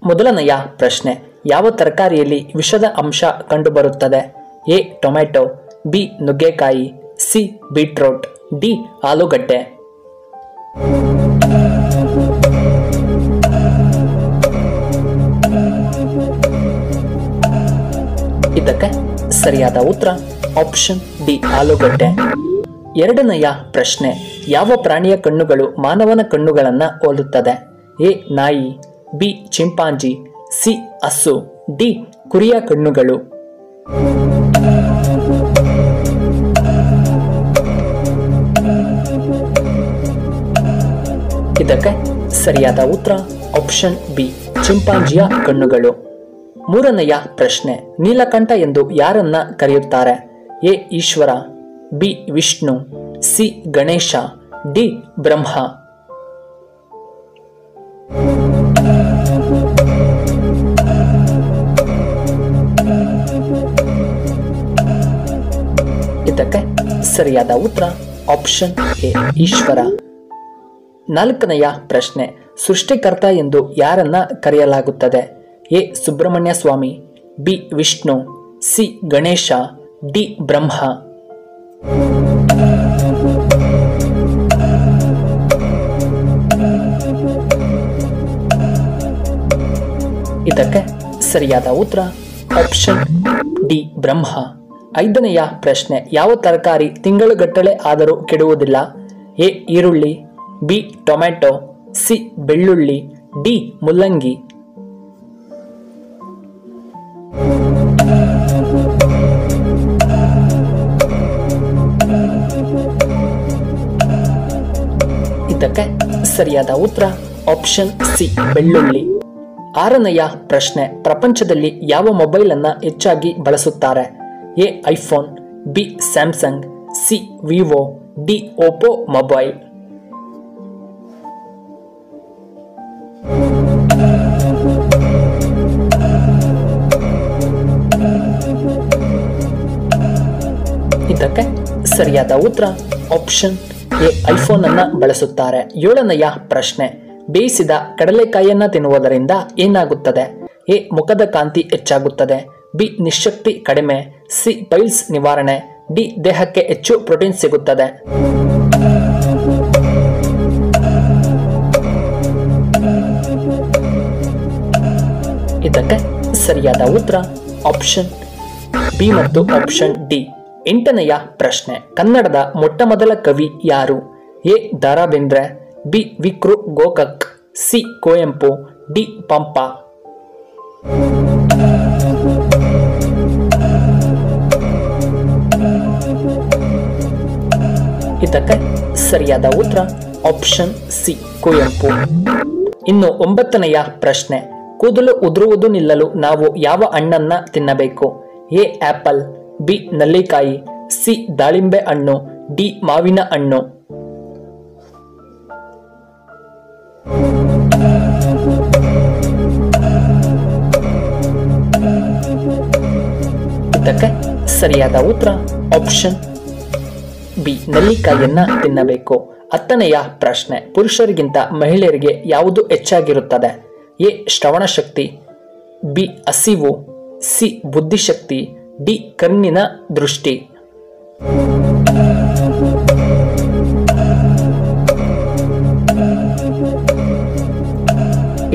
ಮೊದಲನೆಯ ಪ್ರಶ್ನೆ, ಯಾವ ತರಕಾರಿಯಲ್ಲಿ ವಿಷದ ಅಂಶ ಕಂಡುಬರುತ್ತದೆ? ಎ ಟೊಮೆಟೊ, ಬಿ ನುಗ್ಗೆಕಾಯಿ, ಸಿ ಬೀಟ್ರೋಟ್, ಡಿ ಆಲೂಗಡ್ಡೆ. ಇದಕ್ಕೆ ಸರಿಯಾದ ಉತ್ತರ ಆಪ್ಷನ್ ಡಿ ಆಲೂಗಡ್ಡೆ. ಎರಡನೆಯ ಪ್ರಶ್ನೆ, ಯಾವ ಪ್ರಾಣಿಯ ಕಣ್ಣುಗಳು ಮಾನವನ ಕಣ್ಣುಗಳನ್ನು ಹೋಲುತ್ತದೆ? ಎ ನಾಯಿ, ಬಿ ಚಿಂಪಾಂಜಿ, ಸಿ ಹಸು, ಡಿ ಕುರಿಯ ಕಣ್ಣುಗಳು. ಇದಕ್ಕೆ ಸರಿಯಾದ ಉತ್ತರ ಆಪ್ಷನ್ ಬಿ ಚಿಂಪಾಂಜಿಯ ಕಣ್ಣುಗಳು. ಮೂರನೆಯ ಪ್ರಶ್ನೆ, ನೀಲಕಂಠ ಎಂದು ಯಾರನ್ನ ಕರೆಯುತ್ತಾರೆ? A Ishwara, B Vishnu, C Ganesha, D Brahma. ಇದಕ್ಕೆ ಸರಿಯಾದ ಉತ್ತರ ಆಪ್ಷನ್ ಎ ಈಶ್ವರ. ನಾಲ್ಕನೆಯ ಪ್ರಶ್ನೆ, ಸೃಷ್ಟಿಕರ್ತ ಎಂದು ಯಾರನ್ನ ಕರೆಯಲಾಗುತ್ತದೆ? A Subrahmanya Swamy, B Vishnu, C Ganesha, D Brahma. ಇದಕ್ಕೆ ಸರಿಯಾದ ಉತ್ತರ ಆಪ್ಷನ್ ಡಿ ಬ್ರಹ್ಮ. ಐದನೆಯ ಪ್ರಶ್ನೆ, ಯಾವ ತರಕಾರಿ ತಿಂಗಳುಗಟ್ಟಲೆ ಆದರೂ ಕೆಡುವುದಿಲ್ಲ? ಎ ಈರುಳ್ಳಿ, ಬಿ ಟೊಮೆಟೊ, ಸಿ ಬೆಳ್ಳುಳ್ಳಿ, ಡಿ ಮುಲ್ಲಂಗಿ. ಇದಕ್ಕೆ ಸರಿಯಾದ ಉತ್ತರ ಆಪ್ಷನ್ ಸಿ ಬೆಳ್ಳುಳ್ಳಿ. ಆರನೆಯ ಪ್ರಶ್ನೆ, ಪ್ರಪಂಚದಲ್ಲಿ ಯಾವ ಮೊಬೈಲ್ ಅನ್ನ ಹೆಚ್ಚಾಗಿ ಬಳಸುತ್ತಾರೆ? A iPhone, B Samsung, C Vivo, D Oppo mobile. ಇದಕ್ಕೆ ಸರಿಯಾದ ಉತ್ತರ ಆಪ್ಷನ್ ಎ ಐಫೋನ್ ಅನ್ನ ಬಳಸುತ್ತಾರೆ. ಏಳನೆಯ ಪ್ರಶ್ನೆ, ಬೇಯಿಸಿದ ಕಡಲೆಕಾಯಿಯನ್ನ ತಿನ್ನುವುದರಿಂದ ಏನಾಗುತ್ತದೆ? ಎ ಮುಖದ ಕಾಂತಿ ಹೆಚ್ಚಾಗುತ್ತದೆ, ಬಿ ನಿಶಕ್ತಿ ಕಡಿಮೆ, ಸಿ ಪೈಲ್ಸ್ ನಿವಾರಣೆ, ಡಿ ದೇಹಕ್ಕೆ ಹೆಚ್ಚು ಪ್ರೋಟೀನ್ ಸಿಗುತ್ತದೆ. ಇದಕ್ಕೆ ಸರಿಯಾದ ಉತ್ತರ ಆಪ್ಷನ್ ಬಿ ಮತ್ತು ಆಪ್ಷನ್ ಡಿ. ಎಂಟನೆಯ ಪ್ರಶ್ನೆ, ಕನ್ನಡದ ಮೊಟ್ಟ ಮೊದಲ ಕವಿ ಯಾರು? ಎ ದ ರಾ ಬೇಂದ್ರೆ, ಬಿ ವಿಕ್ರು ಗೋಕಾಕ್, ಸಿ ಕುವೆಂಪು, ಡಿ ಪಂಪ. ಇದಕ್ಕೆ ಸರಿಯಾದ ಉತ್ತರ ಆಪ್ಷನ್ ಸಿ ಕುವೆಂಪು. ಇನ್ನು ಒಂಬತ್ತನೆಯ ಪ್ರಶ್ನೆ, ಕೂದಲು ಉದುರುವುದು ನಿಲ್ಲಲು ನಾವು ಯಾವ ಹಣ್ಣನ್ನ ತಿನ್ನಬೇಕು? ಎ ಆಪಲ್, ಬಿ ನಲ್ಲಿಕಾಯಿ, ಸಿ ದಾಳಿಂಬೆ ಹಣ್ಣು, ಡಿ ಮಾವಿನ ಹಣ್ಣು. ಇದಕ್ಕೆ ಸರಿಯಾದ ಉತ್ತರ ಆಪ್ಷನ್ ಬಿ ನಲ್ಲಿಕಾಯಿಯನ್ನ ತಿನ್ನಬೇಕು. ಹತ್ತನೆಯ ಪ್ರಶ್ನೆ, ಪುರುಷರಿಗಿಂತ ಮಹಿಳೆಯರಿಗೆ ಯಾವುದು ಹೆಚ್ಚಾಗಿರುತ್ತದೆ? ಎ ಶ್ರವಣ ಶಕ್ತಿ, ಬಿ ಹಸಿವು, ಸಿ ಬುದ್ಧಿಶಕ್ತಿ, ಡಿ ಕಣ್ಣಿನ ದೃಷ್ಟಿ.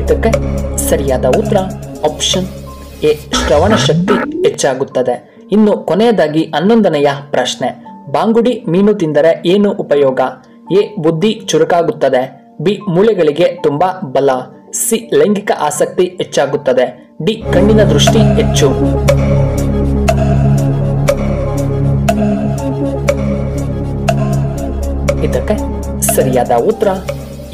ಇದಕ್ಕೆ ಸರಿಯಾದ ಉತ್ತರ ಆಪ್ಷನ್ ಎ ಶ್ರವಣ ಶಕ್ತಿ ಹೆಚ್ಚಾಗುತ್ತದೆ. ಇನ್ನು ಕೊನೆಯದಾಗಿ 11ನೆಯ ಪ್ರಶ್ನೆ, ಬಾಂಗುಡಿ ಮೀನು ತಿಂದರೆ ಏನು ಉಪಯೋಗ? ಎ ಬುದ್ಧಿ ಚುರುಕಾಗುತ್ತದೆ, ಬಿ ಮೂಳೆಗಳಿಗೆ ತುಂಬಾ ಬಲ, ಸಿ ಲೈಂಗಿಕ ಆಸಕ್ತಿ ಹೆಚ್ಚಾಗುತ್ತದೆ, ಡಿ ಕಣ್ಣಿನ ದೃಷ್ಟಿ ಹೆಚ್ಚು. ಇದಕ್ಕೆ ಸರಿಯಾದ ಉತ್ತರ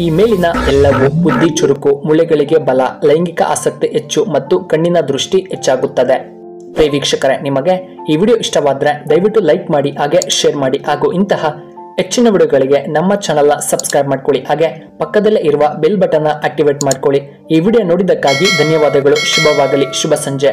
ಈ ಮೇಲಿನ ಎಲ್ಲವೂ ಬುದ್ಧಿ ಚುರುಕು, ಮೂಳೆಗಳಿಗೆ ಬಲ, ಲೈಂಗಿಕ ಆಸಕ್ತಿ ಹೆಚ್ಚು ಮತ್ತು ಕಣ್ಣಿನ ದೃಷ್ಟಿ ಹೆಚ್ಚಾಗುತ್ತದೆ. ಪ್ರಿಯ ವೀಕ್ಷಕರೇ, ನಿಮಗೆ ಈ ವಿಡಿಯೋ ಇಷ್ಟವಾದರೆ ದಯವಿಟ್ಟು ಲೈಕ್ ಮಾಡಿ, ಹಾಗೆ ಶೇರ್ ಮಾಡಿ, ಹಾಗೂ ಇಂತಹ ಹೆಚ್ಚಿನ ವಿಡಿಯೋಗಳಿಗೆ ನಮ್ಮ ಚಾನೆಲ್ನ ಸಬ್ಸ್ಕ್ರೈಬ್ ಮಾಡ್ಕೊಳ್ಳಿ, ಹಾಗೆ ಪಕ್ಕದಲ್ಲೇ ಇರುವ ಬೆಲ್ ಬಟನ್ ಆಕ್ಟಿವೇಟ್ ಮಾಡ್ಕೊಳ್ಳಿ. ಈ ವಿಡಿಯೋ ನೋಡಿದ್ದಕ್ಕಾಗಿ ಧನ್ಯವಾದಗಳು. ಶುಭವಾಗಲಿ. ಶುಭ ಸಂಜೆ.